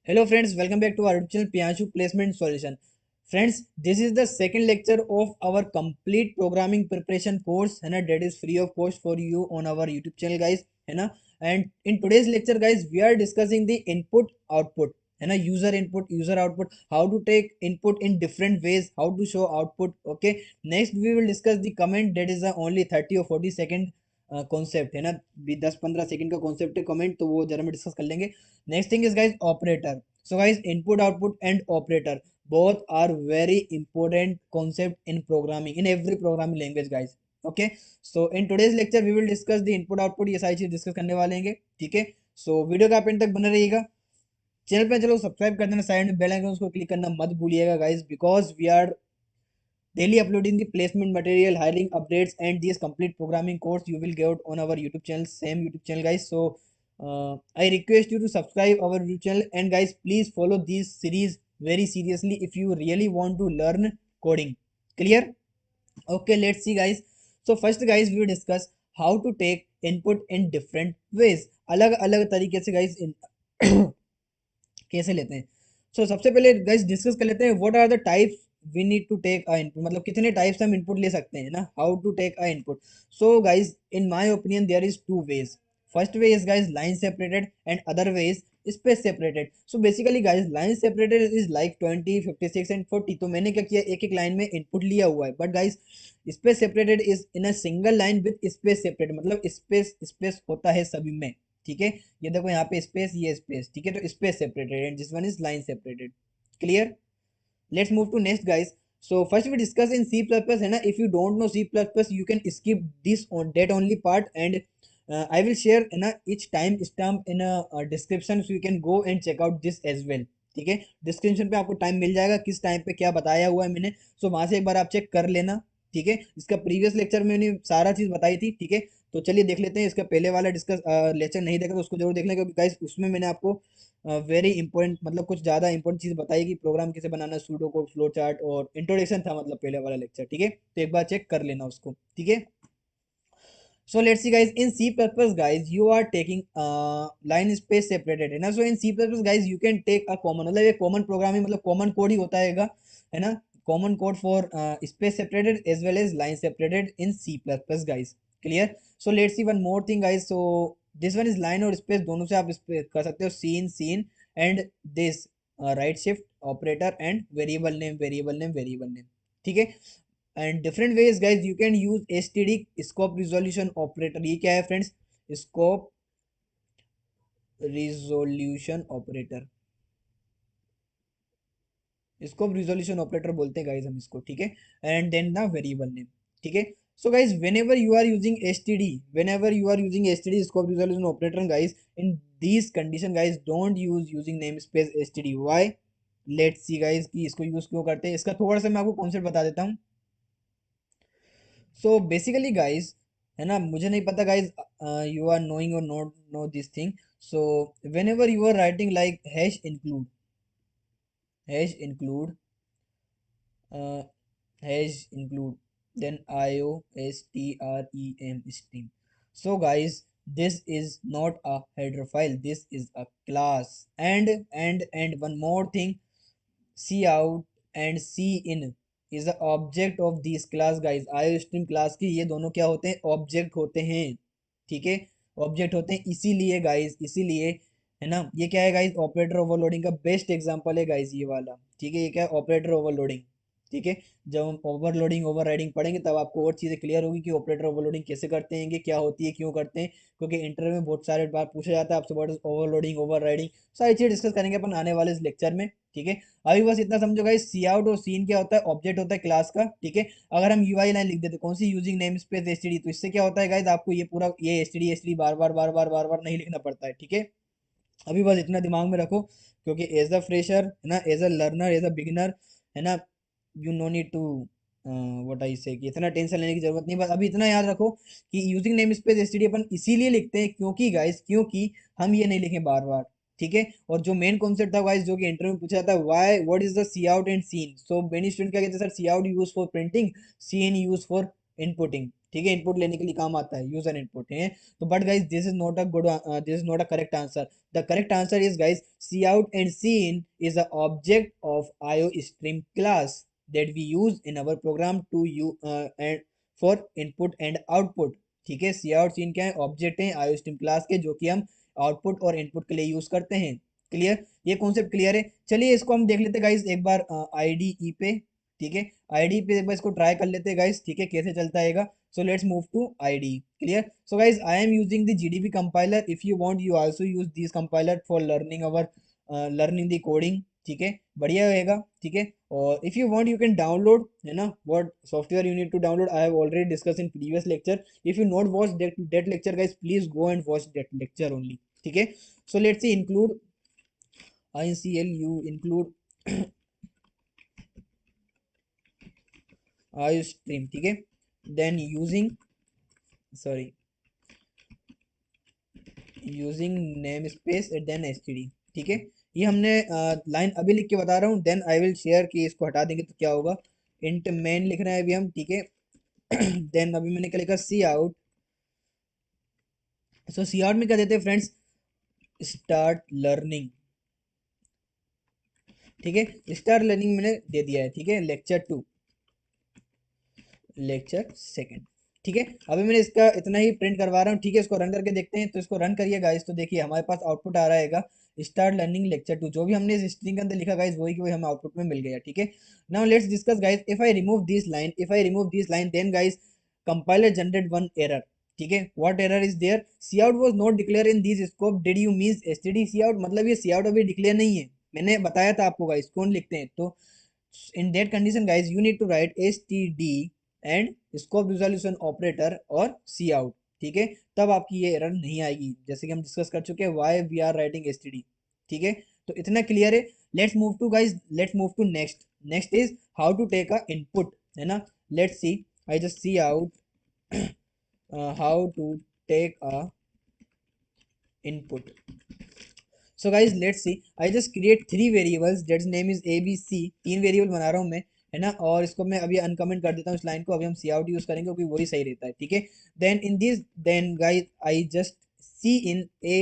Hello friends, welcome back to our YouTube channel Piyanshu Placement Solution. Friends, this is the second lecture of our complete programming preparation course है ना, that is free of cost for you on our YouTube channel guys है ना. And in today's lecture guys, we are discussing the input output है ना, user input user output, how to take input in different ways, how to show output. Okay, next we will discuss the comment, that is only 30 or 40 second concept है ना, 10-15 second का concept है comment, तो वो जरा मैं discuss कर लेंगे. Next thing is guys operator. So guys, input, output and operator both are very important concept in programming, in every programming language guys. Okay, so in today's lecture we will discuss the input output, ये सारी चीज discuss करने वाले हैं. ठीक है, so video का and तक बने रहिएगा. चैनल पे चलो सब्सक्राइब कर देना, साइड में बेल आइकन उसको क्लिक करना मत भूलिएगा guys, because we are daily uploading the placement material, hiring updates and this complete programming course you will get on our YouTube channel, same YouTube channel guys. So I request you to subscribe our YouTube channel, and guys please follow this series very seriously if you really want to learn coding. Clear? Okay, let's see guys. So first guys, we will discuss how to take input in different ways. अलग अलग तरीके से guys कैसे लेते हैं. सो सबसे पहले guys discuss कर लेते हैं what are the types we need to take a input, मतलब कितने टाइप्स हम इनपुट ले सकते हैं ना, how to take a input. So guys in my opinion there is two ways. First way is guys line separated and other way is space separated. So basically guys line separated is like 20, 56 and 40. तो मैंने क्या किया, एक एक line में input लिया हुआ है. But guys space separated is in a single line with space separate, मतलब स्पेस स्पेस होता है सभी में. ठीक है, ये देखो यहाँ पे स्पेस, ये स्पेस. ठीक है, तो space separated and this one is line separated. Clear? Let's move to next guys. So first we discuss in C plus plus है ना. If you don't know C plus plus you can skip this on date only part, and I will share है ना each time stamp in description, so you can go and check out this as well. ठीक है, description पे आपको time मिल जाएगा किस time पे क्या बताया हुआ है मैंने, सो वहां से एक बार आप चेक कर लेना. ठीक है, इसका प्रीवियस लेक्चर में मैंने सारा चीज बताई थी. ठीक है, तो चलिए देख लेते हैं. इसका पहले वाला डिस्कस लेक्चर नहीं देखा तो उसको जरूर देख लें, क्योंकि गाइस उसमें मैंने आपको वेरी इंपॉर्टेंट, मतलब कुछ ज़्यादा इंपॉर्टेंट चीज़ बताई कि प्रोग्राम कैसे बनाना, सूडो कोड, फ्लो चार्ट और इंट्रोडक्शन था, मतलब पहले वाला लेक्चर. ठीक है, तो एक बार चेक कर लेना उसको. ठीक है, so let's see guys, in C++ guys you are taking line space separated है ना. so in C++ guys you can take a common, मतलब ये कॉमन प्रोग्रामिंग, मतलब कॉमन कोड ही होता है ना, common code for space separated as well as line separated in C++ guys. clear? so let's see one more thing guys. so this one is line और space दोनों से आप कर सकते हो, scene and this right shift operator and variable name. ठीक है, and different ways guys you can use std scope resolution operator. ये क्या है friends? Scope resolution operator, scope resolution operator बोलते हैं गाइज हम इसको. ठीक है, एंड देन ना वेरिएबल नेम. ठीक है, so guys whenever you are using std scope resolution operator guys, in these condition guys don't use using namespace std. why? let's see guys कि इसको यूज क्यों करते हैं. इसका थोड़ा सा मैं आपको कॉन्सेप्ट बता देता हूँ. सो बेसिकली गाइज है ना, मुझे नहीं पता गाइज यू आर नोइंग और not know this thing. So whenever you are writing like hash include hash include then IOSTREM stream. So guys, this is not a header file, this is a class. And one more thing, cout and cin is the object of this class guys. IOStream class की ये दोनों क्या होते हैं? Object होते हैं. ठीक है, ऑब्जेक्ट होते हैं, इसीलिए गाइस, इसीलिए है ना. ये क्या है गाइस? ऑपरेटर ओवरलोडिंग का बेस्ट एग्जांपल है गाइस ये वाला. ठीक है, ये क्या है? Operator overloading. ठीक है, जब हम ओवरलोडिंग ओवरराइडिंग पढ़ेंगे तब आपको और चीज़ें क्लियर होगी कि ऑपरेटर ओवरलोडिंग कैसे करते हैं, क्या होती है, क्यों करते हैं, क्योंकि इंटरव्यू में बहुत सारे बार पूछा जाता है आपसे व्हाट इज ओवरलोडिंग ओवरराइडिंग. सारी चीज़ डिस्कस करेंगे अपन आने वाले इस लेक्चर में. ठीक है, अभी बस इतना समझो गाइस, सी आउट और सीन क्या होता है? ऑब्जेक्ट होता है क्लास का. ठीक है, अगर हम यूआई लाइन लिख देते कौन सी? यूजिंग नेम स्पेस एसटीडी, तो इससे क्या होता है गाइस, आपको ये पूरा ये एसटीडी एसटीडी बार बार नहीं लिखना पड़ता है. ठीक है, अभी बस इतना दिमाग में रखो, क्योंकि एज अ फ्रेशर है ना, as a learner, as a beginner है ना, you know need to what I say, कि इतना टेंशन लेने की जरूरत नहीं. बस अभी इतना याद रखो कि यूजिंग नेम स्पेस एसटीडी अपन इसीलिए लिखते हैं क्योंकि गाइस, क्योंकि हम ये नहीं लिखें बार बार. ठीक है, और जो मेन कॉन्सेप्ट था गाइस, जो कि इंटरव्यू में पूछा जाता है, why what is the C out and cin. So many student क्या कहते हैं, sir C out use for printing, cin use for inputting. ठीक है, इनपुट लेने के लिए काम आता है यूजर इनपुट है। तो but guys this is not a good, this is not a correct answer. The correct answer is guys C out and C in is a object of IO stream class that we use in our program to you and for input and output। ठीक है, सी out scene क्या है, object है IO stream class के, जो कि हम output और इनपुट के लिए यूज करते हैं। क्लियर, ये कॉन्सेप्ट क्लियर है। चलिए इसको हम देख लेते हैं गाइस एक बार आईडीई पे। ठीक है, आईडी पे एक बार इसको ट्राई कर लेते हैं गाइस, ठीक है, कैसे चलता है। So let's move to ID. Clear, so guys I am using the GDB compiler, if you want you also use this compiler for learning our learning the coding. ठीक है, बढ़िया रहेगा। ठीक है, और if you want you can download, है ना, what software you need to download I have already discuss in previous lecture. If you not watch that lecture guys, please go and watch that lecture only. ठीक है, so let's see include ICLU include IO stream। ठीक है, then using, sorry, using name space then STD. ठीक है, ये हमने line अभी लिख के बता रहा हूँ, देन आई विल शेयर कि इसको हटा देंगे तो क्या होगा। इंट मेन लिख रहे हैं अभी हम। ठीक है, देन अभी मैंने क्या लिखा, सी आउट। सो सी आउट में क्या देते हैं फ्रेंड्स, स्टार्ट लर्निंग। ठीक है, स्टार्ट लर्निंग मैंने दे दिया है। ठीक है, लेक्चर 2, लेक्चर सेकंड। ठीक है, अभी मैंने इसका इतना ही प्रिंट करवा रहा हूँ। ठीक है, इसको रन करके देखते हैं। तो इसको रन करिए गाइस, तो देखिए हमारे पास आउटपुट आ रहेगा स्टार्ट लर्निंग लेक्चर 2, जो भी हमने इस स्ट्रिंग के अंदर लिखा गाइस वही की वही हमें आउटपुट में मिल गया। ठीक है, now let's discuss guys, if I remove this line, if I remove this line then guys compiler generate one error. ठीक है, what error is there, C out was not declare in this scope, did you means STD C out, मतलब ये सी out अभी declare नहीं है। मैंने बताया था आपको गाइस कौन लिखते हैं। तो in that condition guys you need to write std and scope resolution operator और सी आउट। ठीक है, तब आपकी ये एरर नहीं आएगी, जैसे कि हम डिस्कस कर चुके हैं why we are writing std। ठीक है, तो इतना क्लियर है। Let's move to guys, let's move to next. Next is how to take a input, है ना। Let's see, I just C out how to take a input. So guys let's see, I just create 3 variables that's name is ABC। 3 variable बना रहा हूँ मैं, है ना, और इसको मैं अभी अनकमेंट कर देता हूँ इस लाइन को। अभी हम सी आउट यूज करेंगे क्योंकि वही सही रहता है। ठीक है, then in this, then guys I just C in A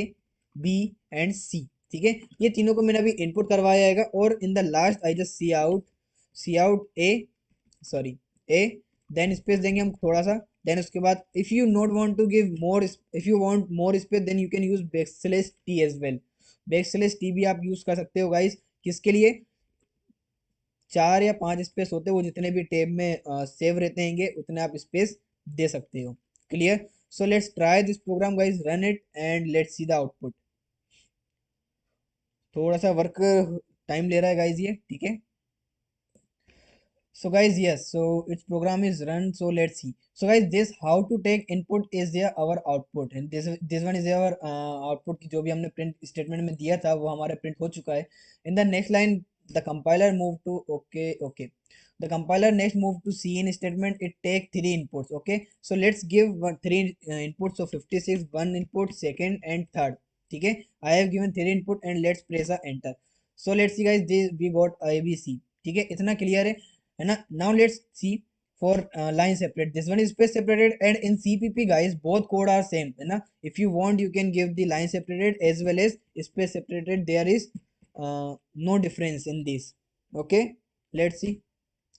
B and C। ठीक है, ये तीनों को मैंने अभी इनपुट करवाया है, और in the last I just C out A, sorry A, then space देंगे हम थोड़ा सा। देन उसके बाद if you not want to give more, if you want more space then you can use backslash T as well. Backslash T भी आप use कर सकते हो गाइस, किसके लिए, 4 या 5 स्पेस होते हैं वो, जितने भी टेब में सेव रहते हैं उतने आप स्पेस दे सकते हो। Clear, so let's try this program guys, run it and let's see the output. थोड़ा सा वर्क टाइम ले रहा है गाइस ये। ठीक है, so guys yes, so its program is run, so let's see। so guys this how to take input is there our output, and this one is our output की जो भी हमने print statement में दिया था वो हमारा print हो चुका है। in the next line the compiler move to, okay, the compiler next move to cin statement, it take 3 inputs। okay, so let's give 3 inputs of 56, one input, second and third। ठीक है, I have given 3 input and let's press a enter। so let's see guys, this we got ABC। ठीक है, इतना clear है ना। now let's see for line separate, this one is space separated, and in CPP guys both code are same, है ना। if you want you can give the line separated as well as space separated, there is no difference in this। okay, let's see,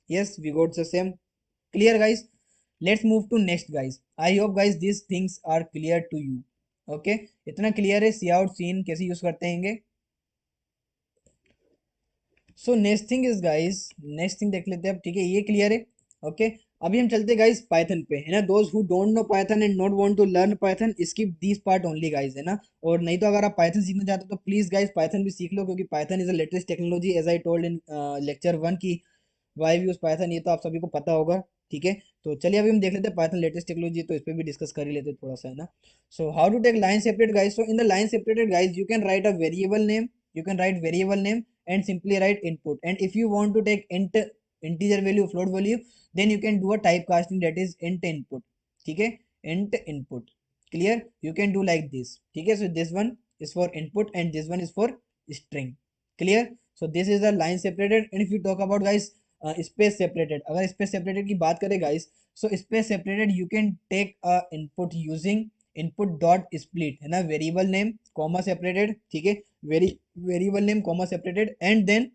yes we got the same। clear guys, let's move to next guys। I hope guys these things are clear to you। okay, इतना clear है सी out scene कैसे use करते हैं। So next thing is guys, next thing देख लेते हैं अब। ठीक है, ये क्लियर है। ओके, अभी हम चलते गाइस पाइथन पे, है ना। Those who don't know Python and not want to learn Python, skip this part only guys, है ना। और नहीं तो अगर आप पाइथन सीखना चाहते हो तो प्लीज गाइस पाइथन भी सीख लो, क्योंकि Python is the latest technology as I told in lecture 1 की वाई यूज पाइथन, ये तो आप सभी को पता होगा। ठीक है, तो चलिए अभी हम देख लेते हैं पाइथन लेटेस्ट टेक्नोलॉजी, तो इस पर भी डिस्कस कर ही लेते हैं थोड़ा सा, है ना। So how to take line separate guys, so in the line separated guys you can write a variable name, you can write variable name and simply write input, and if you want to take integer value, float value, then you can do a typecasting, that is int input। ठीक है, int input। clear, you can do like this। ठीक है, so this one is for input and this one is for string। clear, so this is the line separated। and if you talk about guys space separated, अगर space separated की बात करें guys, so space separated you can take a input using input dot split, है ना, variable name comma separated, ठीक है, variable name comma separated and then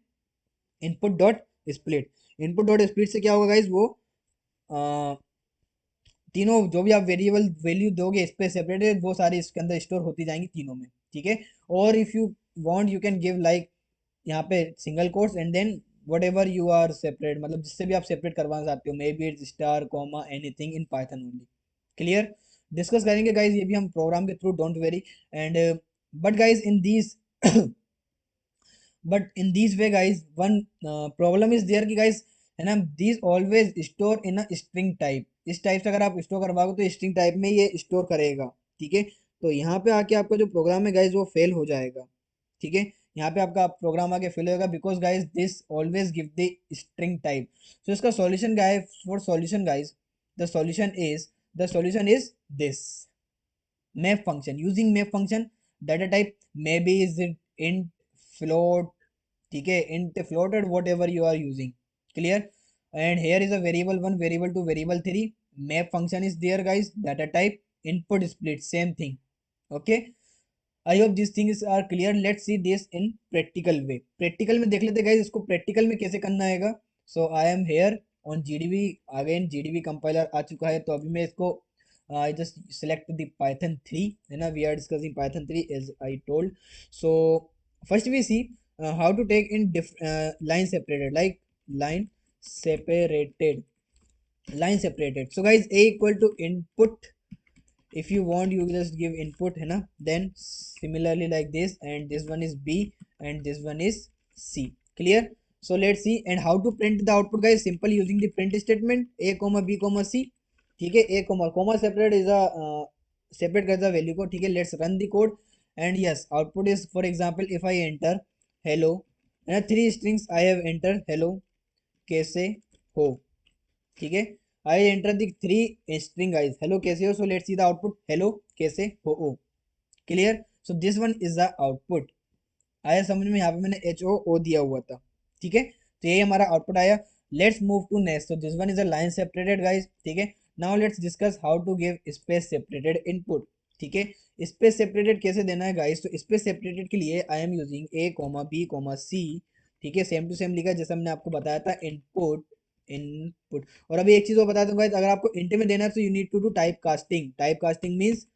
input dot split. Input dot split से क्या होगा गाइज, वो तीनों जो भी आप वेरिएबल वैल्यू दोगे स्पेस सेपरेटेड, वो सारी इसके अंदर स्टोर होती जाएंगी तीनों में, ठीक है। और if you want you can give like यहाँ पे single quotes and then whatever you are separate, मतलब जिससे भी आप सेपरेट करवाना चाहते हो, may be it's star comma anything in Python only. Clear, discuss करेंगे गाइज ये भी हम प्रोग्राम के through, don't worry. And but guys in these but in these way guys one problem is there कि guys, है ना, these always store in a string type। इस type से अगर आप स्टोर करवाओगे तो स्ट्रिंग टाइप में ये स्टोर करेगा, ठीक है। तो यहाँ पे आके आपका जो प्रोग्राम है गाइज वो फेल हो जाएगा, ठीक है। यहाँ पे आपका प्रोग्राम आके फेल होगा because guys this always give the string type. So इसका solution guys, for solution guys the solution is this map function, using map function data type maybe is it int, float, ठीक है, int, float or whatever you are using, clear। and here is a variable 1, variable 2, variable 3, map function is there guys, data type, input split, same thing, okay। I hope these things are clear। let's see this in practical way। practical में देख लेते guys इसको practical में कैसे करना हैगा। so I am here on GDB, again GDB compiler आ चुका है, तो अभी मैं इसको I just select the Python 3, है ना, we are discussing Python 3 as I told। so first we see how to take in line separated, like line separated, line separated। so guys a equal to input, if you want you just give input, है ना, then similarly like this, and this one is B and this one is C, clear। so let's see and how to print the output guys, simple using the print statement a comma b comma c, ठीक है। a comma separate is a separate कर the value को, ठीक है। let's run the code and yes output is, for example if I enter hello, है ना, 3 strings I have entered, hello कैसे हो, ठीक है। I enter the 3 string guys, hello कैसे हो, so let's see the output, hello कैसे हो ओ, clear. So this one is the output, आया समझ में, यहाँ पे मैंने एच ओ ओ दिया हुआ था, ठीक है। तो यही हमारा आउटपुट आया। Let's move to next. So this one is a line separated guys, ठीक है। Now let's discuss how to give space separated input, ठीक है। स्पेस सेपरेटेड कैसे देना है गाइस, तो स्पेस सेपरेटेड के लिए I am using A comma B comma C, ठीक है, सेम टू सेम लिखा जैसा हमने आपको बताया था, इनपुट इनपुट। और अभी एक चीज और बता दूंगा, अगर आपको इंट में देना है तो you need to do type casting, type casting means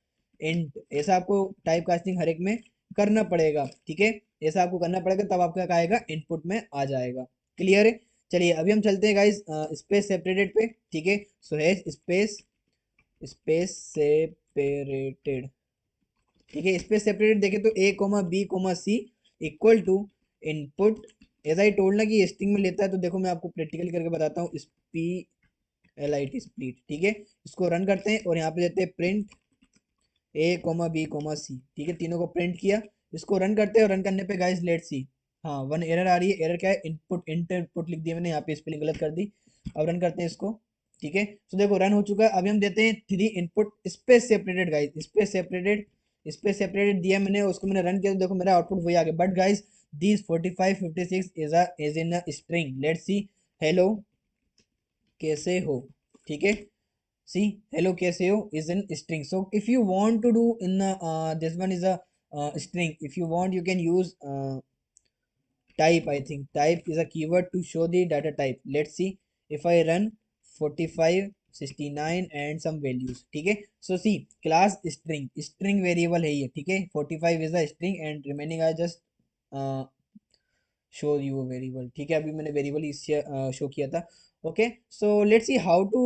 int, ऐसा आपको टाइप कास्टिंग हर एक में करना पड़ेगा, ठीक है। ऐसा आपको करना पड़ेगा तब आपका क्या आएगा, इनपुट में आ जाएगा, क्लियर है। चलिए अभी हम चलते हैं गाइस स्पेस सेपरेटेड पे, ठीक है। सो है स्पेस स्पेस सेपरेटेड, ठीक है। स्पेस सेपरेटेड देखें तो A comma B comma C equal to input, as I told ना कि स्ट्रिंग में लेता है, तो देखो मैं आपको प्रैक्टिकली करके बताता हूँ, स्पी एल आई टी स्प्लिट, ठीक है। इसको रन करते हैं और यहाँ पे देते हैं प्रिंट ए कोमा बी कोमा सी, ठीक है, तीनों को प्रिंट किया। इसको रन करते हैं और रन करने पे गाइस लेट्स सी, हाँ वन एरर आ रही है। एरर क्या है, इनपुट इनपुट लिख दिया मैंने, यहाँ पे स्पेलिंग गलत कर दी। अब रन करते हैं इसको, ठीक है। तो देखो रन हो चुका है। अभी हम देते हैं 3 input space separated guys, space separated दिया मैंने, उसको मैंने रन किया तो देखो मेरा आउटपुट वही आ गया। But guys this 45 56 is in a string, let's see hello कैसे हो, ठीक है। see hello कैसे हो is in string, so if you want to do in this one is a string, if you want you can use type, I think type is a keyword to show the data type। let's see if I run 45 69 and some values, ठीक है। so see class string variable है ये, ठीक है। 45 is a string and remaining I just show you variable, ठीक है। अभी मैंने वेरिएबल इससे शो किया था, okay. So let's see how to,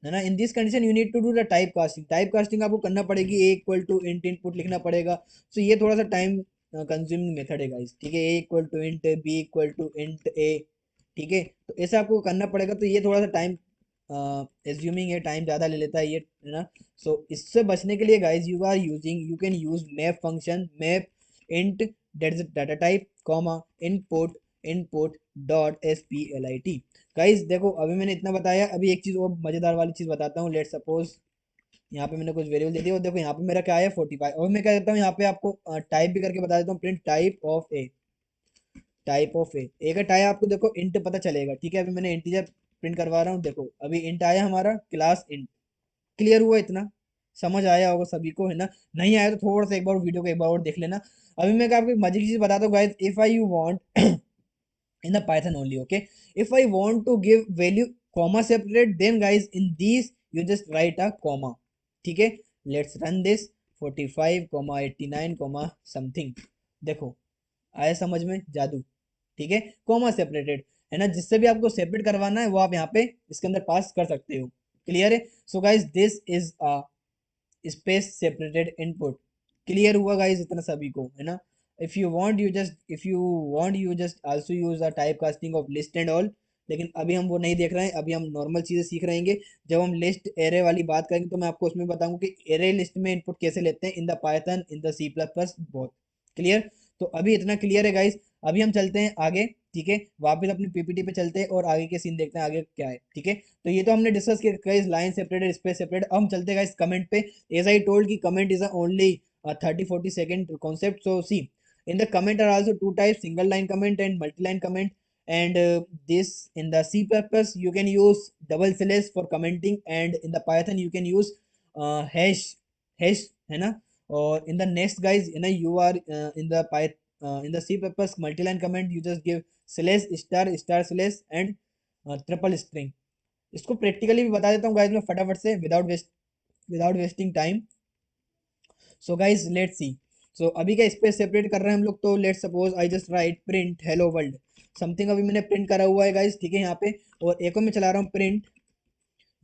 है ना, in this condition you need to do the type casting, type casting आपको करना पड़ेगी, A equal to int input लिखना पड़ेगा। सो ये थोड़ा सा टाइम कंज्यूमिंग मेथड है गाइस, ठीक है। A equal to int, B equal to int A, ठीक है। तो ऐसा आपको करना पड़ेगा, तो ये थोड़ा सा टाइम एज्यूमिंग है, टाइम ज़्यादा ले लेता है ये, है ना। सो इससे बचने के लिए guys you can use map function, map int that is data type comma input input dot split। Guys देखो अभी मैंने इतना बताया, अभी एक चीज़ और मज़ेदार वाली चीज़ बताता हूँ। लेट सपोज यहाँ पे मैंने कुछ वेरिएबल दे दिया और देखो यहाँ पे मेरा क्या है 45, और मैं क्या करता हूँ यहाँ पे आपको टाइप भी करके बता देता हूँ, print type of A, type of A का टाइप आपको देखो इंट पता चलेगा, ठीक है। अभी मैंने इंटीजर प्रिंट करवा रहा हूँ। देखो अभी इंट आया हमारा, क्लास इंट। क्लियर हुआ इतना? समझ आया होगा सभी को, है ना? नहीं आया तो थोड़ा सा एक बार वीडियो को एक बार और देख लेना। अभी मैं आपको एक मजे की चीज बताता हूँ guys. If I you want in the python only, okay, if I want to give value comma separate, then guys in these you just write a comma, ठीक है? Let's run this 45 comma 89 comma something। देखो आया समझ में जादू? ठीक है, comma separated, है ना? जिससे भी आपको सेपरेट करवाना है वो आप यहाँ पे इसके अंदर पास कर सकते हो। क्लियर है? So guys this is a space separated input. Clear हुआ गाइज इतना सभी को, है ना? If you want you just also use a type casting of list and all. लेकिन अभी हम वो नहीं देख रहे हैं, अभी हम नॉर्मल चीजें सीख रहेंगे। जब हम लिस्ट एरे वाली बात करेंगे तो मैं आपको उसमें बताऊंगा कि एरे लिस्ट में इनपुट कैसे लेते हैं in the Python, in the C plus plus बहुत। क्लियर? तो अभी इतना क्लियर है गाइज। अभी हम चलते हैं आगे, ठीक है? वापस अपनी पीपीटी पे चलते हैं और आगे के सीन देखते हैं आगे क्या है, ठीक है? तो ये तो हमने डिस्कस किया guys, line separated, space separated. अब हम चलते हैं गाइस कमेंट पे। एज आई टोल्ड कि comment is only 30-40 second concept. So see, in the comment are also two types, single line comment and multi-line comment. And this in the C++ you can use double slash for commenting, and in the Python you can use hash, है ना? और in the next guys, you know, you are in the Python in the C++ multi-line comment you just give slash star star slash and triple string. इसको practically भी बता देता हूँ guys मैं फटाफट से, without wasting time. So guys let's see. So अभी क्या स्पेस सेपरेट कर रहे हैं हम लोग, तो let's suppose I just right print hello world something. अभी मैंने प्रिंट करा हुआ है गाइज, ठीक है? यहाँ पे और एक और मैं चला रहा हूँ प्रिंट,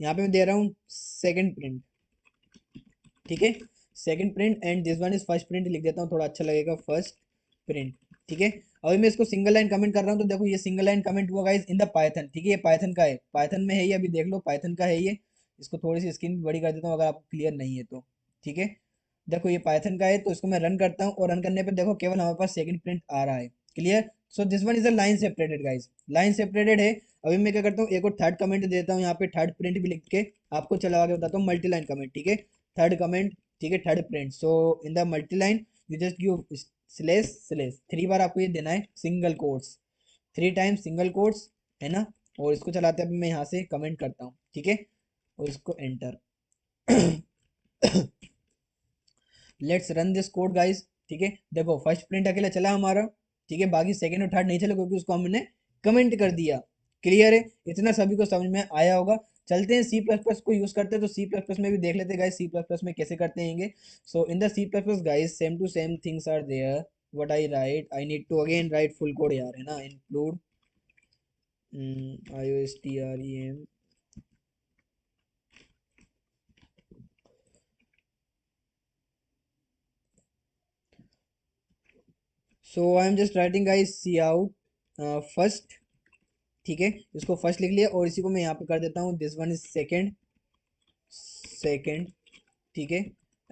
यहाँ पे मैं दे रहा हूँ सेकंड प्रिंट, ठीक है? Second print and this one is first print लिख देता हूँ, थोड़ा अच्छा लगेगा, फर्स्ट प्रिंट, ठीक है? अभी मैं इसको सिंगल लाइन कमेंट कर रहा हूँ, तो देखो ये सिंगल लाइन कमेंट हुआ गाइस इन द पाइथन, ठीक है? ये पाइथन का है, पाइथन में है ये, अभी देख लो पाइथन का है ये। इसको थोड़ी सी स्क्रीन बड़ी कर देता हूँ अगर आपको क्लियर नहीं है तो, ठीक है? देखो ये पाइथन का है, तो इसको मैं रन करता हूँ और रन करने पे देखो केवल हमारे पास सेकंड प्रिंट आ रहा है। Clear? So this one is a line separated guys, line separated है। अभी मैं क्या करता हूँ, एक और थर्ड कमेंट देता हूँ यहाँ पे, थर्ड प्रिंट भी लिख के आपको चला के बताता हूँ, मल्टी लाइन कमेंट, ठीक है? थर्ड कमेंट, ठीक है? Third print. So in the multi line you just give slash slash, 3 बार आपको ये देना है, single quotes, 3 times single quotes, है ना? और इसको चलाते हैं, अभी मैं यहाँ से कमेंट करता हूँ, ठीक है? और इसको enter. Let's run this code guys, ठीक है? देखो फर्स्ट प्रिंट अकेला चला हमारा, ठीक है? बाकी सेकंड और थर्ड नहीं चला क्योंकि उसको हमने कमेंट कर दिया। क्लियर है? इतना सभी को समझ में आया होगा। चलते हैं सी प्लस प्लस को यूज करते हैं, तो सी प्लस प्लस में भी देख लेते हैं गाइस सी प्लस प्लस में कैसे करते हैं। So in the C plus plus guys same to same things are there. What I write, I need to again write full code यार, है ना? Include IOSTREM। So I am just writing guys cout first, ठीक है? इसको first लिख लिया और इसी को मैं यहाँ पे कर देता हूँ, this one is second, second, ठीक है?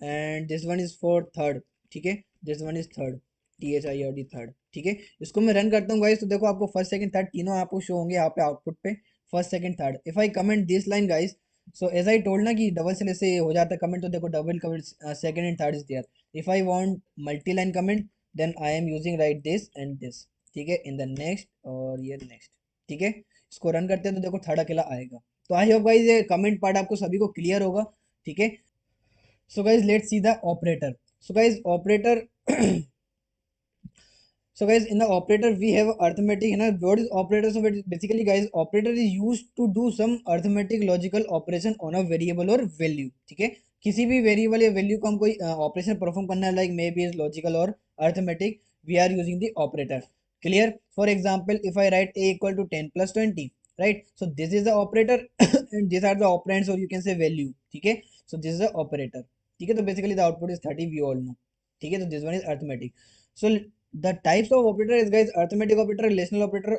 And this one is for third, ठीक है? This one is third, THIRD third, ठीक है? इसको मैं रन करता हूँ गाइस, तो देखो आपको फर्स्ट सेकंड थर्ड तीनों आपको शो होंगे यहाँ पे आउटपुट पे, first second third. If I comment this line guys, so as I told ना कि डबल से से हो जाता है कमेंट, तो देखो double comment second and third is there. If I want multi line comment then I am using write this and this, ठीक है? इन द नेक्स्ट और ये नेक्स्ट, ठीक है? इसको रन करते हैं तो देखो थर्ड अकेला आएगा। तो आई होप गाइस ये कमेंट पार्ट आपको सभी को क्लियर होगा, ठीक है? So guys, let's see the operator. So guys, operator. So guys, in the operator we have arithmetic. You know what is operator? So basically, guys, operator is used to do some arithmetic logical operation on a variable or value. ठीक है? किसी भी variable या value को हम कोई operation perform करना है, like maybe is logical और arithmetic, we are using the operator. Clear? For example if I write a equal to 10 plus 20, right? So this is the operator and these are the operands, or you can say value, ठीक है? So this is the operator, ठीक है? तो basically the output is 30, we all know, ठीक है? तो this one is arithmetic. So the types of operator is guys arithmetic operator, relational operator,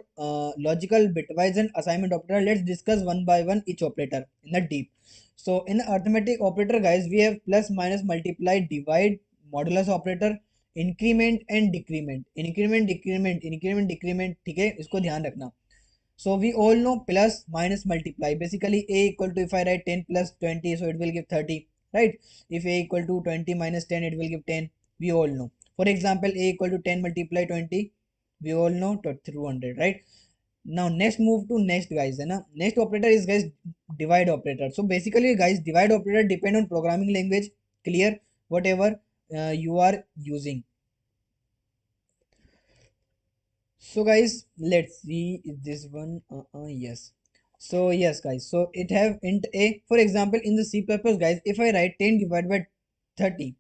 logical, bitwise and assignment operator. Let's discuss one by one each operator in the deep. So in the arithmetic operator guys we have plus, minus, multiply, divide, modulus operator, increment and decrement, increment decrement, increment decrement, ठीक है? इसको ध्यान रखना। So we all know plus, minus, multiply. Basically a equal to, if I write 10 plus 20, so it will give 30, right? If a equal to 20 minus 10, it will give 10. We all know. For example, a equal to 10 multiply 20, we all know 200, right? Now next move to next guys, है ना. Next operator is guys divide operator. So basically guys divide operator depend on programming language. Clear? Whatever you are using. So guys let's see if this one yes. So yes guys, so it have int a. For example in the C++ guys, if I write 10 divided by 30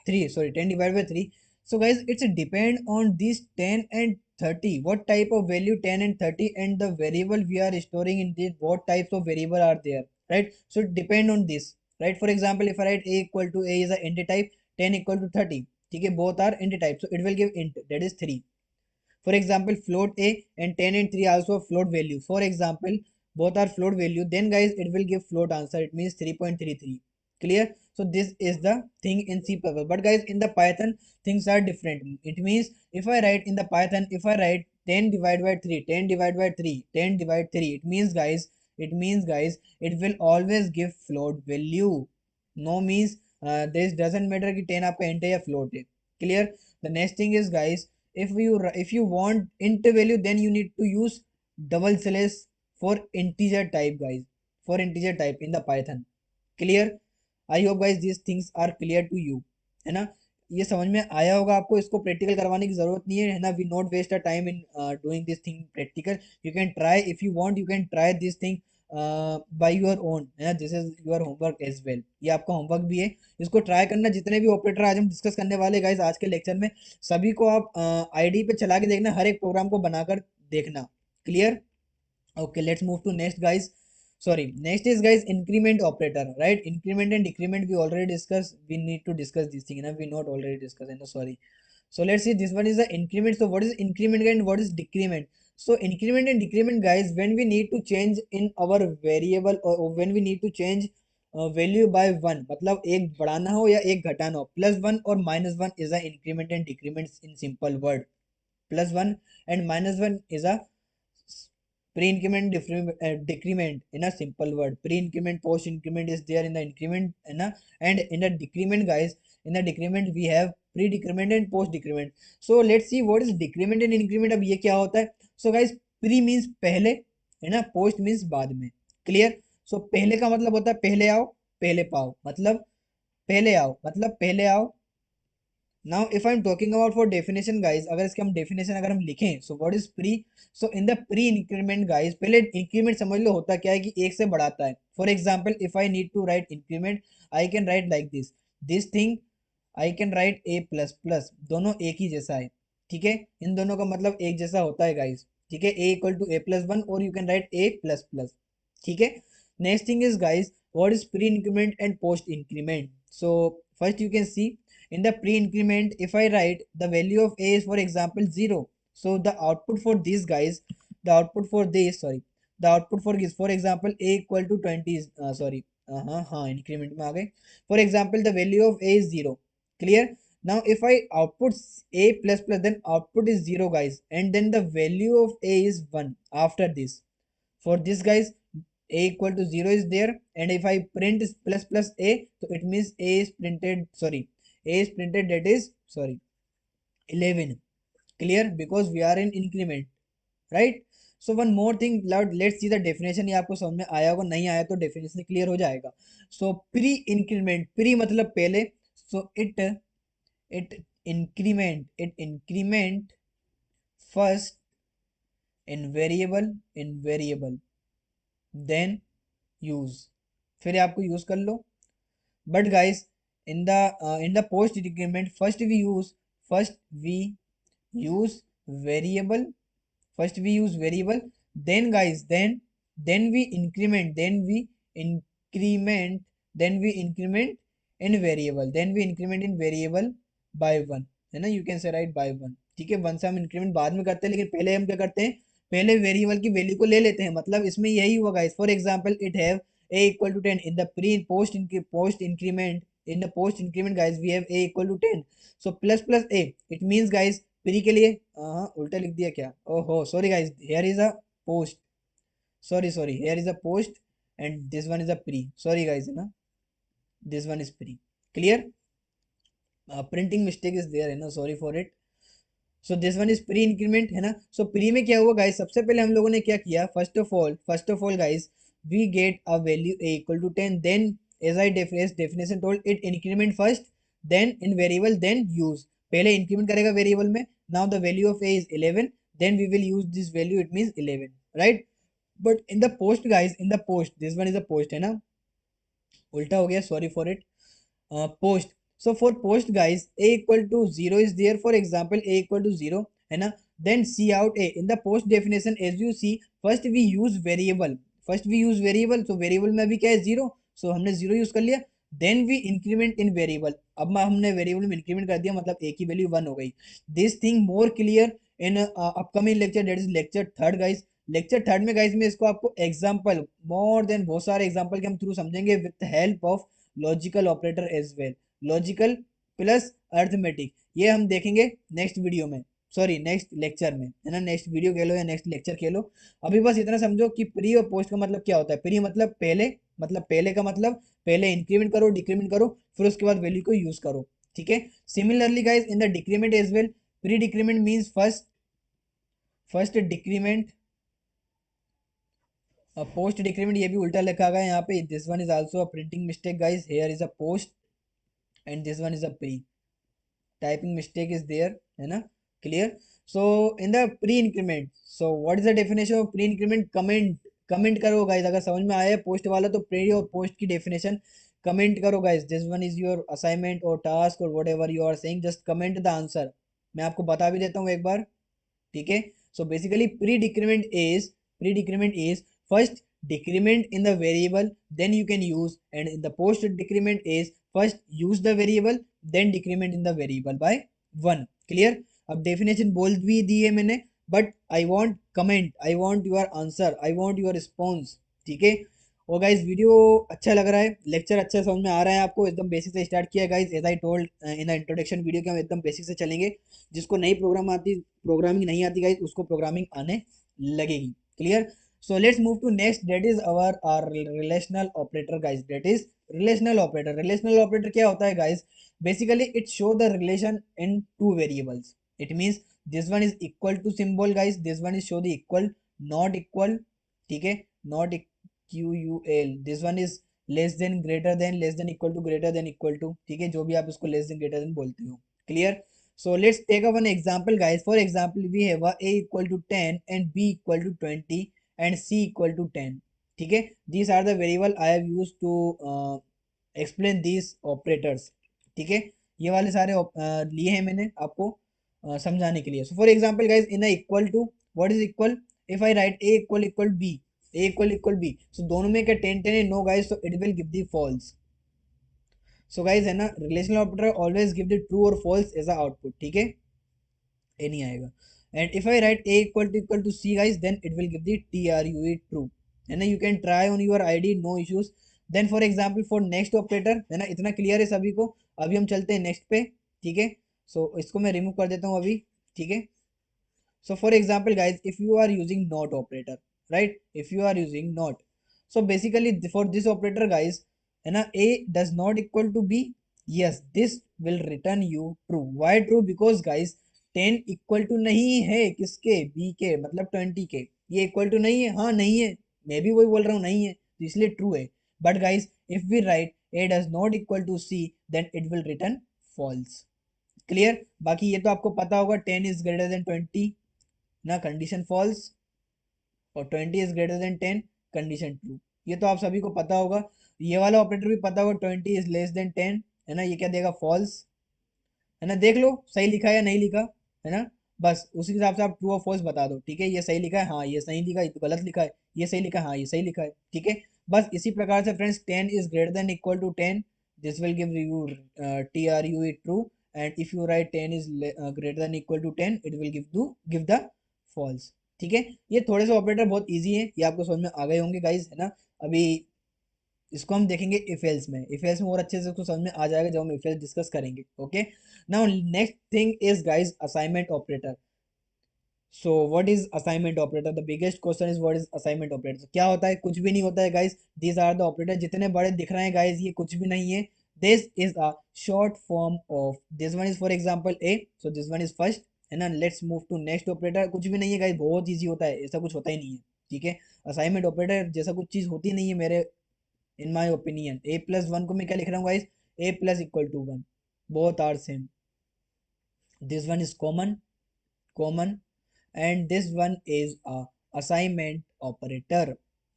3, sorry, 10 divided by 3. So guys it's a depend on these 10 and 30, what type of value 10 and 30, and the variable we are storing in this, what types of variable are there, right? So it depend on this, right? For example if I write a equal to a is a int type, 10 equal to 30, okay, both are int type, so it will give int, that is 3. For example float a and 10 and 3 also float value. For example both are float value, then guys it will give float answer, it means 3.33. Clear? So this is the thing in C++, but guys in the Python things are different. It means if I write in the Python, if I write 10 divided by 3, 10 divided by 3, 10 divided 3, it means guys it will always give float value. No means this doesn't matter कि 10 आपका int है या float है. Clear? The next thing is guys, if you want int value, then you need to use double slash for integer type guys, for integer type in the Python. Clear? I hope guys these things are clear to you, है ना. ये समझ में आया होगा आपको, इसको practical करवाने की जरूरत नहीं है ना. We not waste a time in doing this thing practical. You can try if you want, you can try this thing by your own, है ना. This is your homework as well, ये आपका होमवर्क भी है. इसको try करना. जितने भी ऑपरेटर आज हम डिस्कस करने वाले गाइस आज के लेक्चर में, सभी को आप आईडी पे चला के देखना, हर एक प्रोग्राम को बनाकर देखना. Clear? Okay, let's move to next guys. Sorry, next is guys increment operator, right? Increment and decrement we already discussed. We need to discuss this thing, we not already discussed, no, sorry. So let's see, this one is the increment. So what is increment and what is decrement? So increment and decrement guys, when we need to change in our variable, or when we need to change value by one, मतलब एक बढ़ाना हो या एक घटाना हो, +1 or -1 is a increment and decrement in simple word. +1 and -1 is a pre-increment, decrement in a simple word. Pre-increment, post-increment is there in the increment, and in the decrement guys, in the decrement we have pre-decrement and post-decrement. So let's see what is decrement and increment. अब ये क्या होता है? So guys pre means पहले, है ना. post means बाद में. Clear? So पहले का मतलब होता है पहले आओ पहले पाओ, मतलब पहले आओ. Now if I am talking about for definition guys, अगर इसके हम डेफिनेशन अगर हम लिखें, सो what is pre? So in the pre increment guys, पहले इंक्रीमेंट समझ लो होता क्या है कि एक से बढ़ाता है. For example if I need to write increment, I can write like this thing, I can write A plus plus, दोनों एक ही जैसा है, ठीक है. इन दोनों का मतलब एक जैसा होता है गाइस, ठीक है. ए इक्वल टू a+1 और you can write A plus plus, ठीक है. Next thing is guys what is pre increment and post increment. So first you can see in the pre-increment, if I write the value of a is for example 0, so the output for these guys, the output for this, sorry, the output for this, for example a equal to 20 is sorry, increment में आ गए. For example the value of a is 0. Clear? Now if I output a plus plus, then output is 0 guys, and then the value of a is 1 after this. For this guys a equal to 0 is there, and if I print plus plus a, so it means a is printed, sorry, a is printed, that is sorry 11. Clear? Because we are in increment, right? So one more thing, let's see the definition. ये आपको समझ में आया होगा, नहीं आया तो definition clear हो जाएगा. So pre increment, pre मतलब पहले, so it increment first in variable then use, फिर आपको यूज कर लो. But guys in the post decrement, first we use variable, then guys then we increment in variable, by 1, है ना. You can say write by 1, ठीक है. 1 से हम increment बाद में करते हैं, लेकिन पहले हम क्या करते हैं, पहले वेरिएबल की वैल्यू को ले लेते हैं. मतलब इसमें यही हुआ guys. For example it have a equal to 10 in the post increment, in the post increment guys we have a equal to 10. So plus plus a, it means guys pre के लिए उल्टा लिख दिया क्या, ओहो sorry guys, here is a post, sorry here is a post and this one is a pre, sorry guys, है ना. this one is pre. Clear? Printing mistake is there, है ना, sorry for it. So this one is pre increment है ना। सो pre में क्या हुआ guys, सबसे पहले हम लोगों ने क्या किया, first of all guys we get a value a equal to 10, then as I definition told it increment first, then in variable, then use. पहले इंक्रीमेंट करेगा वेरिएबल में, now the value of a is 11, then we will use this value, it means 11, right. But in the post guys, in the post, this one is a post है ना, उल्टा हो गया, sorry for it, post. So for post guys, a equal to 0 is there, for example a equal to 0 है ना, then see out a in the post definition, as you see, first we use variable, so variable में अभी क्या है 0, so हमने 0 use कर लिया, then we increment in variable, अब हमने वेरिएबल में इंक्रीमेंट कर दिया, मतलब a की वैल्यू 1 हो गई। This thing more clear in upcoming lecture, that is lecture third guys. Lecture third में गाइस मैं इसको आपको एग्जांपल, मोर देन बहुत सारे एग्जांपल के हम थ्रू समझेंगे with help of logical operator as well, logical plus arithmetic, ये हम देखेंगे नेक्स्ट वीडियो में, सॉरी नेक्स्ट लेक्चर में है ना, नेक्स्ट वीडियो कह लो या नेक्स्ट लेक्चर कह लो। अभी बस इतना समझो कि प्री और पोस्ट का मतलब क्या होता है। प्री मतलब पहले, मतलब पहले का मतलब पहले इंक्रीमेंट करो, डिक्रीमेंट करो, फिर उसके बाद वैल्यू को यूज करो, ठीक है। Similarly guys in the decrement as well, pre decrement means first decrement, post decrement ये भी उल्टा लिखा गया है यहाँ पे, this one is also a printing mistake guys, here is a post and this one is a pre, typing mistake is there है ना, clear। so in the pre increment, so what is the definition of pre increment, comment करो guys, अगर समझ में आया post वाला तो pre और पोस्ट की डेफिनेशन कमेंट करो guys. This one is your assignment और टास्क और whatever you are saying, just comment the answer, मैं आपको बता भी देता हूँ एक बार, ठीक है। So basically pre decrement is first decrement in the variable, then you can use, and in the post decrement is first use the variable, then decrement in the variable by 1, clear. अब definition बोल भी दी है मैंने, but I want comment, I want your answer, I want your response, ठीक है। और guys video अच्छा लग रहा है, लेक्चर अच्छा समझ में आ रहा है आपको, एकदम बेसिक से स्टार्ट किया guys, as I told in the introduction video के हम एकदम बेसिक से चलेंगे, जिसको नई प्रोग्रामिंग नहीं आती गाइज, उसको प्रोग्रामिंग आने लगेगी, clear. So let's move to next, that is our relational operator guys, that is relational operator. Relational operator क्या होता है guys, basically it show the relation in two variables, it means this one is equal to symbol guys, this one is show the equal, not equal, ठीक है, not QUL, this one is less than, greater than, less than equal to, greater than equal to, ठीक है, जो भी आप इसको less than greater then बोलते हो, clear. so let's take up an example guys, for example we have a equal to 10 and b equal to 20 and c equal to 10, ठीक है। these are the variable I have used to explain these operators, ठीक है। ये वाले सारे लिए हैं मैंने आपको समझाने के लिए। so for example guys in a equal to, what is equal, if I write a equal b, a equal b, so दोनों में क्या 10 10 है, no guys, so it will give the false। So guys है ना, relational operator always give the true और false as a output, ठीक है, ये नहीं आएगा। And if I write a equal to c guys, then it will give the TRUE true, है ना। You can try on your ID, no issues. Then for example for next operator, है ना, इतना क्लियर है सभी को। अभी हम चलते हैं नेक्स्ट पे, ठीक है। सो इसको मैं रिमूव कर देता हूँ अभी, ठीक है। so for example guys, if you are using not operator, right, if you are using not, so basically for this operator guys, है ना, a does not equal to b, yes this will return you true। why true, because guys 10 equal to नहीं है किसके, b के, मतलब 20 के, ये equal to नहीं है, हाँ नहीं है, मैं भी वही बोल रहा हूँ नहीं है, तो इसलिए true है। but guys if we write a does not equal to c, then it will return false, clear. बाकी ये तो आपको पता होगा, 10 is greater than 20 ना, कंडीशन फॉल्स, और 20 is greater then 10, condition true, ये तो आप सभी को पता होगा। ये वाला ऑपरेटर भी पता होगा, 20 इज लेस देन 10, है ना, ये क्या देगा, फॉल्स, है ना। देख लो सही लिखा है या नहीं लिखा, है ना, बस उसी के हिसाब से आप ट्रू और फॉल्स बता दो, ठीक है। ये सही लिखा है, हाँ ये सही लिखा है, ये तो गलत लिखा है, ये सही लिखा है, हाँ ये सही लिखा है, ठीक है। बस इसी प्रकार से friends, 10 is greater than equal to 10, this will give you TRUE true, and if you write 10 is greater than equal to 10, it will give the false, ठीक है। ये थोड़े से ऑपरेटर बहुत इजी है, ये आपको समझ में आ गए होंगे गाइस, है ना। अभी इसको हम देखेंगे इफ एल्स में, इफ एल्स में और अच्छे से उसको समझ में आ जाएगा जब हम इफ एल्स डिस्कस करेंगे, okay. Now next thing is guys assignment operator. So what is assignment operator, the biggest question is what is assignment operator, क्या होता है, कुछ भी नहीं होता है guys. These are the operator, जितने बड़े दिख रहे हैं गाइस ये कुछ भी नहीं है, this is a short form of, this one is for example A, so this one is first, है ना। Let's move to next operator. कुछ भी नहीं है गाइस, बहुत इजी होता है, ऐसा कुछ होता ही नहीं है, ठीक है। असाइनमेंट ऑपरेटर जैसा कुछ चीज होती नहीं है मेरे in my opinion. A plus one को मैं क्या लिख रहा हूँ guys, A plus equal to one, both are same. This one is common, common, and this one is a assignment operator,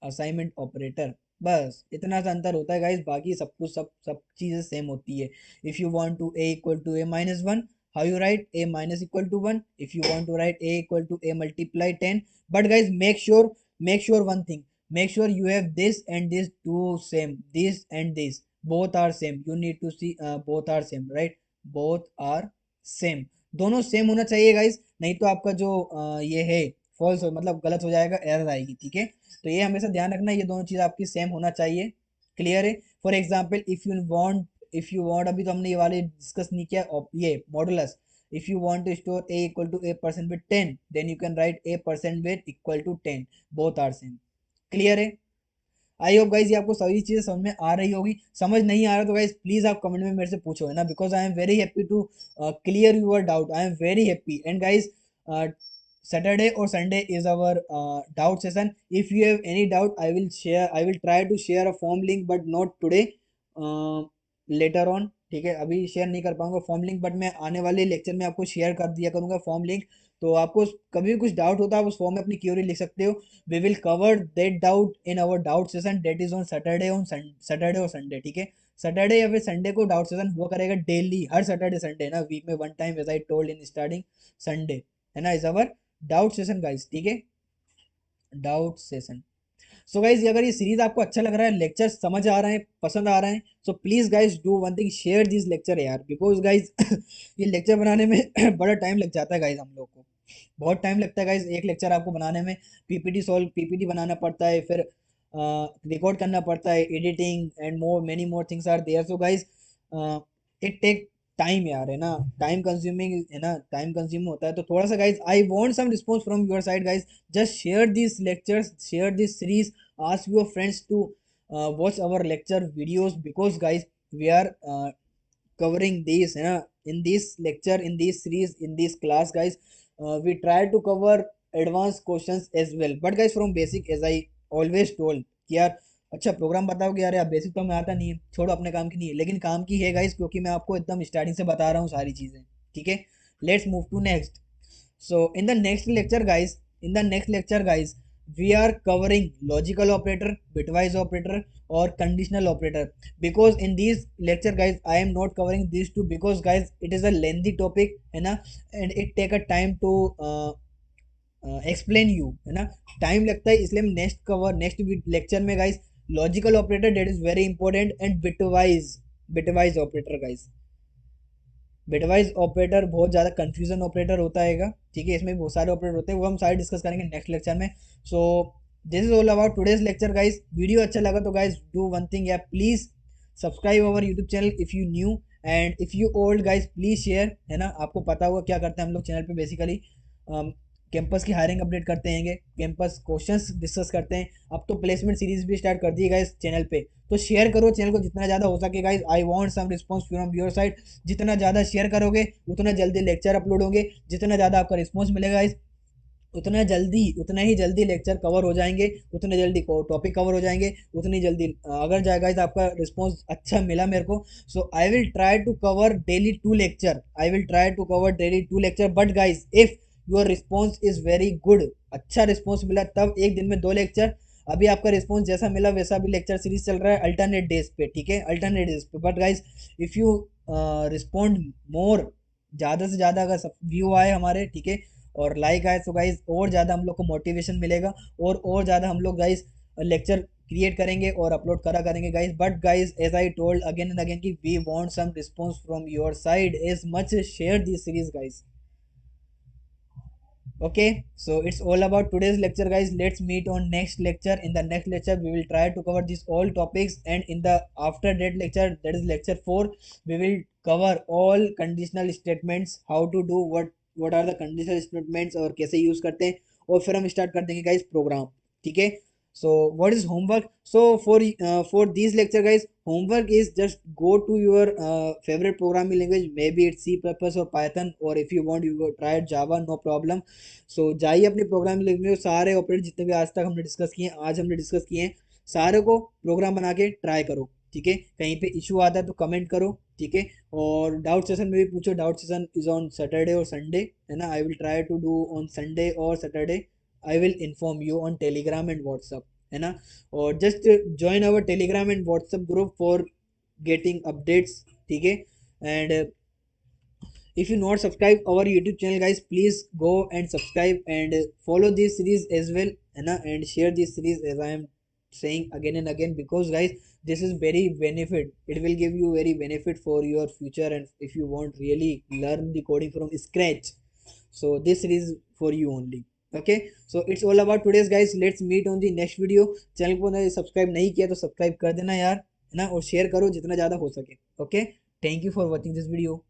assignment operator। बस इतना सा अंतर होता है गाइस, बाकी सब कुछ सब चीजें सेम होती है। If you want to a equal to a minus one, how you write a minus equal to one. If you want to write a equal to a multiply 10। But guys make sure one thing, make sure you have this and this to same, this and this both are same, you need to see both are same, right, both are same, दोनों same होना चाहिए guys, नहीं तो आपका जो ये है false हो, मतलब गलत हो जाएगा, एरर आएगी, ठीक है। तो ये हमेशा ध्यान रखना, ये दोनों चीज आपकी सेम होना चाहिए, क्लियर है। For example if you want अभी तो हमने ये वाले डिस्कस नहीं किया, ये modulus. If you want to store a equal to a percent with 10, then you can write a percent with equal to 10, both are same, clear है। I hope guys ये आपको सभी चीजें समझ में आ रही होगी। समझ नहीं आ रहा तो गाइज प्लीज आप कमेंट में मेरे से पूछो, है ना, because I am very happy to clear your doubt, I am very happy. And guys Saturday or Sunday is our doubt session. If you have any doubt, I will try to share a form link, but not today, later on, ठीक है। अभी share नहीं कर पाऊंगा form link, but मैं आने वाले lecture में आपको शेयर कर दिया करूंगा फॉर्म लिंक। तो आपको कभी भी कुछ डाउट होता है, आप उस फॉर्म में अपनी क्यूरी लिख सकते हो। We will cover that doubt in our doubt session, that is on Saturday और संडे, ठीक है। सैटरडे या फिर संडे को डाउट सेशन हुआ करेगा डेली, हर सैटरडे संडे ना, वीक में one time, as I told in starting, Sunday, है ना, is our doubt session guys, ठीक है, डाउट सेशन। सो गाइज अगर ये सीरीज आपको अच्छा लग रहा है, लेक्चर समझ आ रहे हैं, पसंद आ रहे हैं, so please guys do one thing, share this lecture यार, बिकॉज गाइज ये लेक्चर बनाने में बड़ा टाइम लग जाता है गाइज, हम लोग को बहुत टाइम लगता है गाइज एक लेक्चर आपको बनाने में। पीपीटी बनाना पड़ता है, फिर रिकॉर्ड करना पड़ता है, editing and more many more things are there. So guys it take time यार, है ना, टाइम कंज्यूमिंग, है ना, टाइम कंज्यूम होता है। तो थोड़ा सा guys I want some response from your side guys, just share these lectures, share this series, ask your friends to watch our lecture videos, because guys we are covering these, है ना, in this lecture, in this series, in this class guys, we try to cover advanced questions as well, but guys from basic, as I always told कि यार अच्छा programme बताओ कि यार यार basic तो हमें आता नहीं है, छोड़ो अपने काम की नहीं है, लेकिन काम की है गाइस, क्योंकि मैं आपको एकदम स्टार्टिंग से बता रहा हूँ सारी चीजें, ठीक है। Let's move to next. So in the next lecture guys, we are covering logical operator, bitwise operator or conditional operator, because in these lecture guys I am not covering these two, because guys it is a lengthy topic, है ना, and it take a time to explain you, है ना, time लगता है, इसलिए हम next lecture में guys logical operator that is very important, and bitwise operator guys. Bitwise operator बहुत ज़्यादा कंफ्यूजन ऑपरेटर होता है, ठीक है, इसमें बहुत सारे ऑपरेटर होते हैं, वो हम सारे डिस्कस करेंगे नेक्स्ट लेक्चर में। So this is all about today's lecture guys. Video अच्छा लगा तो गाइस डू वन थिंग, या please subscribe our YouTube channel if you new, and if you old guys please share, है ना। आपको पता होगा क्या करते हैं हम लोग चैनल पे, बेसिकली कैंपस की हायरिंग अपडेट करते हैं, कैंपस क्वेश्चंस डिस्कस करते हैं। अब तो प्लेसमेंट सीरीज भी स्टार्ट कर दी गाइस चैनल पे, तो शेयर करो चैनल को जितना ज़्यादा हो सके guys, I want some response from your side. जितना ज़्यादा शेयर करोगे उतना जल्दी लेक्चर अपलोड होंगे, जितना ज़्यादा आपका रिस्पांस मिलेगा गाइस उतना ही जल्दी लेक्चर कवर हो जाएंगे, उतने जल्दी टॉपिक कवर हो जाएंगे, उतनी जल्दी अगर जाएगा गाइस आपका रिस्पांस अच्छा मिला मेरे को, so I will try to cover daily two lecture, but guys if your response is very good, अच्छा रिस्पॉन्स मिला तब एक दिन में 2 लेक्चर। अभी आपका रिस्पॉन्स जैसा मिला वैसा भी लेक्चर सीरीज चल रहा है अल्टरनेट डेज पे, ठीक है, अल्टरनेट डेज पे। But guys if you respond more, ज़्यादा से ज़्यादा अगर सब व्यू आए हमारे, ठीक है, और लाइक आए, तो गाइस और ज़्यादा हम लोग को मोटिवेशन मिलेगा, और ज़्यादा हम लोग गाइस लेक्चर क्रिएट करेंगे और अपलोड करा करेंगे guys. But guys as I told again and again कि we want some response from your side, as much share this series guys. Okay, so it's all about today's lecture guys. Let's meet on next lecture. In the next lecture we will try to cover these all topics, and in the after that lecture, that is lecture 4, we will cover all conditional statements, how to do what are the conditional statements और कैसे use करते हैं, और फिर हम start कर देंगे guys programme, ठीक है। So what is homework? So for these lecture guys, homework is just go to your favorite programming language, maybe it's C++ or Python, or if you want you go try Java, no problem. So जाइए अपने programming language में सारे operator जितने भी आज तक हमने discuss किए हैं, आज हमने डिस्कस किए हैं, सारे को प्रोग्राम बना के ट्राई करो, ठीक है। कहीं पे इशू आता है तो कमेंट करो, ठीक है। और डाउट सेशन में भी पूछो, doubt session is on Saturday और संडे, है ना। I will try to do on Sunday और Saturday. I will inform you on Telegram and WhatsApp, है ना। और just join our Telegram and WhatsApp group for getting updates, ठीक है। And if you not subscribe our YouTube channel guys, please go and subscribe and follow this series as well, है ना, and share this series as I am saying again and again, because guys this is very benefit, it will give you very benefit for your future, and if you want really learn the coding from scratch, so this series for you only, okay। So it's all about today's guys, let's meet on the next video। Channel को subscribe नहीं किया तो subscribe कर देना यार, है ना, और शेयर करो जितना ज़्यादा हो सके, okay. Thank you for watching this video.